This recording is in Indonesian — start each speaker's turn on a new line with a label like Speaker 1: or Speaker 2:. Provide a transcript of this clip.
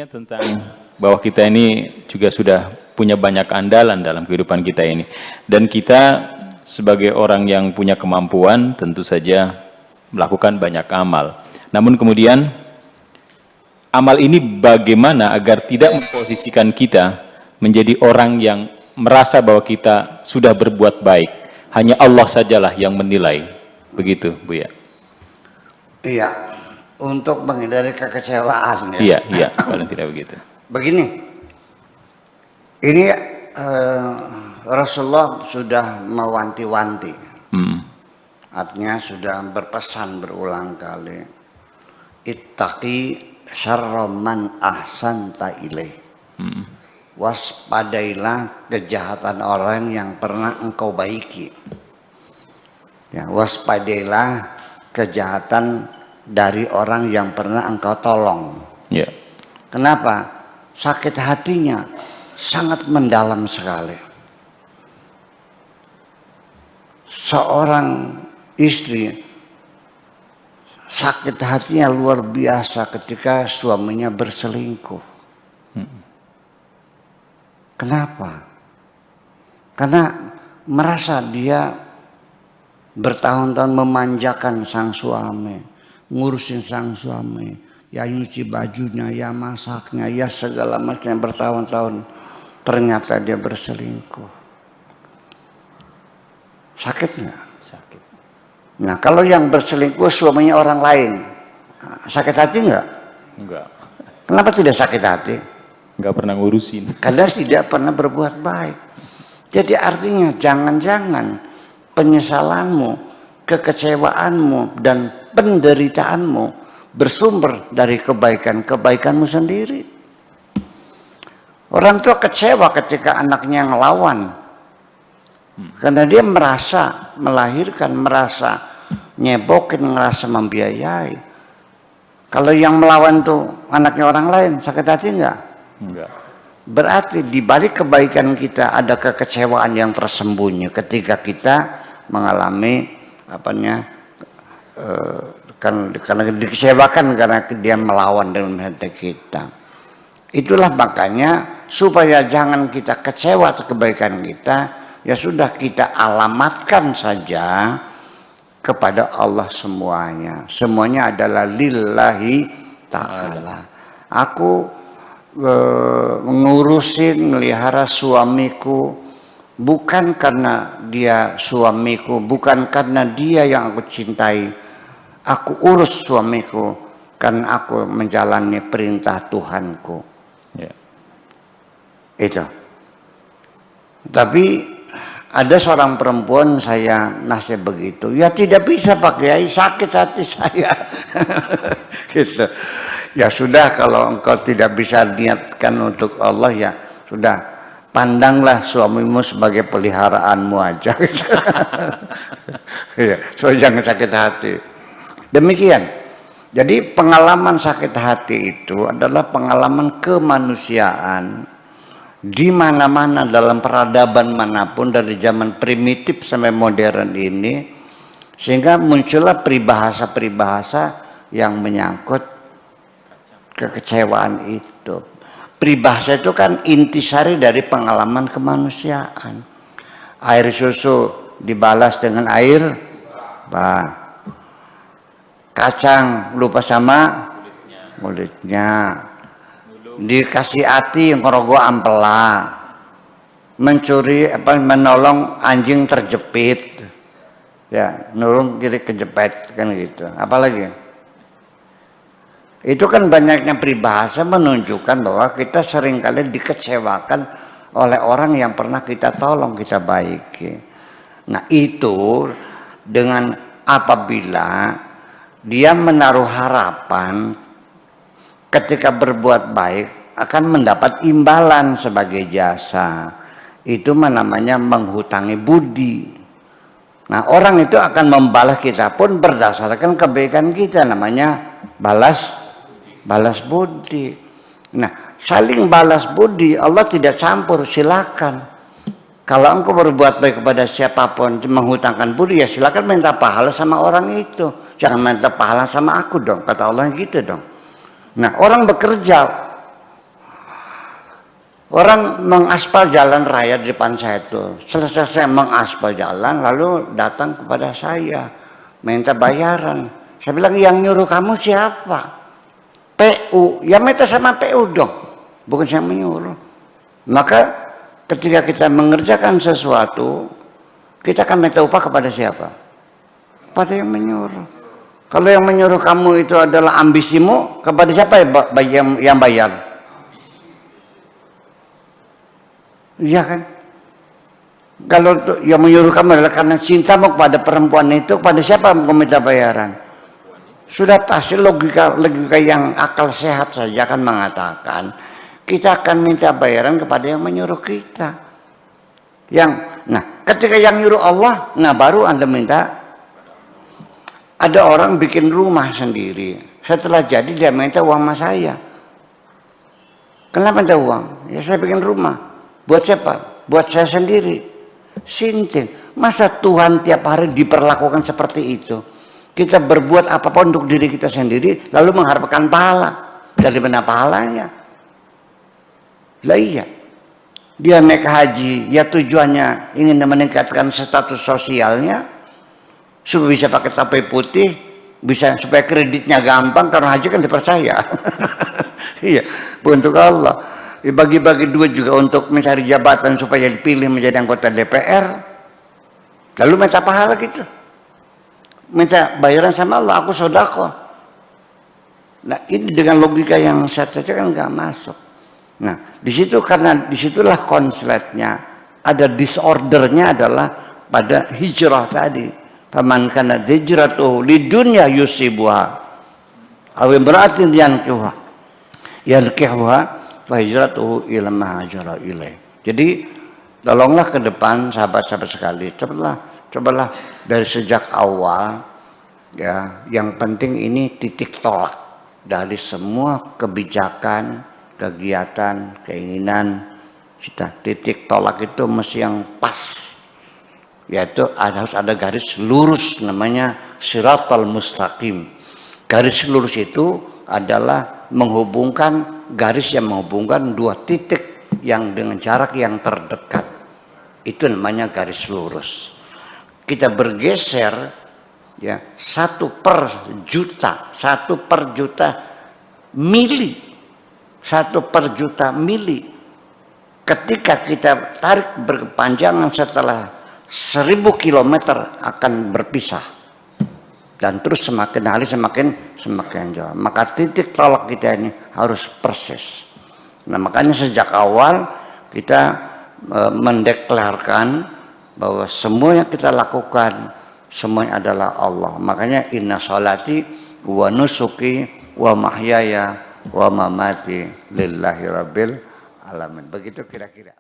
Speaker 1: tentang bahwa kita ini juga sudah punya banyak andalan dalam kehidupan kita ini. Dan kita sebagai orang yang punya kemampuan tentu saja melakukan banyak amal. Namun kemudian amal ini bagaimana agar tidak memposisikan kita menjadi orang yang merasa bahwa kita sudah berbuat baik. Hanya Allah sajalah yang menilai. Begitu, Bu ya.
Speaker 2: Iya, untuk menghindari kekecewaan ya.
Speaker 1: Iya, iya, paling tidak begitu.
Speaker 2: Begini, ini Rasulullah sudah mewanti-wanti, artinya sudah berpesan berulang kali, ittaqi syarra man ahsanta ilaih. Waspadailah kejahatan orang yang pernah engkau baiki. Ya, waspadailah kejahatan dari orang yang pernah engkau tolong.
Speaker 1: Ya.
Speaker 2: Kenapa? Sakit hatinya sangat mendalam sekali. Seorang istri sakit hatinya luar biasa ketika suaminya berselingkuh. Kenapa? Karena merasa dia bertahun-tahun memanjakan sang suami, ngurusin sang suami, ya nyuci bajunya, ya masaknya, ya segala macam bertahun-tahun. Ternyata dia berselingkuh. Sakit nggak?
Speaker 1: Sakit.
Speaker 2: Nah, kalau yang berselingkuh suaminya orang lain, sakit hati nggak?
Speaker 1: Enggak.
Speaker 2: Kenapa tidak sakit hati?
Speaker 1: Enggak pernah ngurusin.
Speaker 2: Karena tidak pernah berbuat baik. Jadi artinya jangan-jangan penyesalanmu, kekecewaanmu, dan penderitaanmu bersumber dari kebaikan-kebaikanmu sendiri. Orang tua kecewa ketika anaknya ngelawan. Karena dia merasa melahirkan, merasa nyebokin, merasa membiayai. Kalau yang melawan tuh anaknya orang lain, sakit hati enggak?
Speaker 1: Enggak.
Speaker 2: Berarti di balik kebaikan kita ada kekecewaan yang tersembunyi ketika kita mengalami karena dikecewakan karena dia melawan dengan hati kita. Itulah makanya supaya jangan kita kecewa atas kebaikan kita, ya sudah kita alamatkan saja kepada Allah semuanya. Semuanya adalah lillahi ta'ala. Aku mengurusin, melihara suamiku bukan karena dia suamiku, bukan karena dia yang aku cintai. Aku urus suamiku karena aku menjalani perintah Tuhanku.
Speaker 1: Ya.
Speaker 2: Itu. Tapi ada seorang perempuan saya nasihat begitu, ya tidak bisa Pak Kiai, sakit hati saya. Gitu. Ya sudah, kalau engkau tidak bisa niatkan untuk Allah, ya sudah, pandanglah suamimu sebagai peliharaanmu aja. Ya, so jangan sakit hati. Demikian. Jadi pengalaman sakit hati itu adalah pengalaman kemanusiaan di mana-mana dalam peradaban manapun, dari zaman primitif sampai modern ini, sehingga muncullah peribahasa-peribahasa yang menyangkut kekecewaan itu. Peribahasa itu kan intisari dari pengalaman kemanusiaan. Air susu dibalas dengan air bah. Kacang lupa sama kulitnya. Dikasih hati ngorogo ampela. Mencuri menolong anjing terjepit. Ya, nolong kiri kejepit kan gitu. Apalagi? Itu kan banyaknya peribahasa menunjukkan bahwa kita seringkali dikecewakan oleh orang yang pernah kita tolong, kita baiki. Nah itu dengan apabila dia menaruh harapan ketika berbuat baik akan mendapat imbalan sebagai jasa. Itu namanya menghutangi budi. Nah orang itu akan membalas kita pun berdasarkan kebaikan kita, namanya balas budi. Nah, saling balas budi, Allah tidak campur, silakan. Kalau engkau berbuat baik kepada siapapun, menghutangkan budi, ya silakan minta pahala sama orang itu. Jangan minta pahala sama aku dong, kata Allah gitu dong. Nah, orang bekerja Orang mengaspal jalan raya di depan saya itu. Selesai mengaspal jalan, lalu datang kepada saya, minta bayaran. Saya bilang, yang nyuruh kamu siapa? PU. Ya minta sama PU dong, bukan saya menyuruh. Maka ketika kita mengerjakan sesuatu, kita akan minta upah kepada siapa? Pada yang menyuruh. Kalau yang menyuruh kamu itu adalah ambisimu, kepada siapa yang bayar? Iya kan? Kalau yang menyuruh kamu adalah karena cintamu kepada perempuan itu, kepada siapa kamu minta bayaran? Sudah pasti logika yang akal sehat saja akan mengatakan kita akan minta bayaran kepada yang menyuruh kita. Nah, ketika yang nyuruh Allah, nah baru Anda minta. Ada orang bikin rumah sendiri, setelah jadi dia minta uang sama saya. Kenapa minta uang? Ya saya bikin rumah. Buat siapa? Buat saya sendiri. Sinting. Masa Tuhan tiap hari diperlakukan seperti itu? Kita berbuat apapun untuk diri kita sendiri, lalu mengharapkan pahala. Dari mana pahalanya? Lah iya. Dia naik haji, ya tujuannya ingin meningkatkan status sosialnya, supaya bisa pakai topi putih, bisa supaya kreditnya gampang, karena haji kan dipercaya. Iya, untuk Allah. Bagi-bagi duit juga untuk mencari jabatan supaya dipilih menjadi anggota DPR. Lalu minta pahala gitu. Minta bayaran sama Allah, aku sodako. Nah ini dengan logika yang saya kan nggak masuk. Nah disitu, karena disitulah konsletnya, ada disordernya adalah pada hijrah tadi. Faman kana hijratuhu lidunya yusibuha aw imra'atin yankihuha fahijratuhu ila ma hajara ilaih. Jadi tolonglah ke depan sahabat-sahabat sekali, cobalah dari sejak awal ya, yang penting ini titik tolak dari semua kebijakan, kegiatan, keinginan kita. Titik tolak itu mesti yang pas, yaitu harus ada garis lurus, namanya siratal mustaqim. Garis lurus itu adalah menghubungkan, garis yang menghubungkan dua titik yang dengan jarak yang terdekat, itu namanya garis lurus. Kita bergeser ya 1/juta mili, 1/juta mili. Ketika kita tarik berkepanjangan setelah 1000 kilometer akan berpisah, dan terus semakin hari semakin jauh. Maka titik tolak kita ini harus persis. Nah makanya sejak awal kita mendeklarkan bahwa semua yang kita lakukan semuanya adalah Allah. Makanya inna sholati wa nusuki wa mahyaya wa mamati lillahi rabbil alamin. Begitu kira-kira.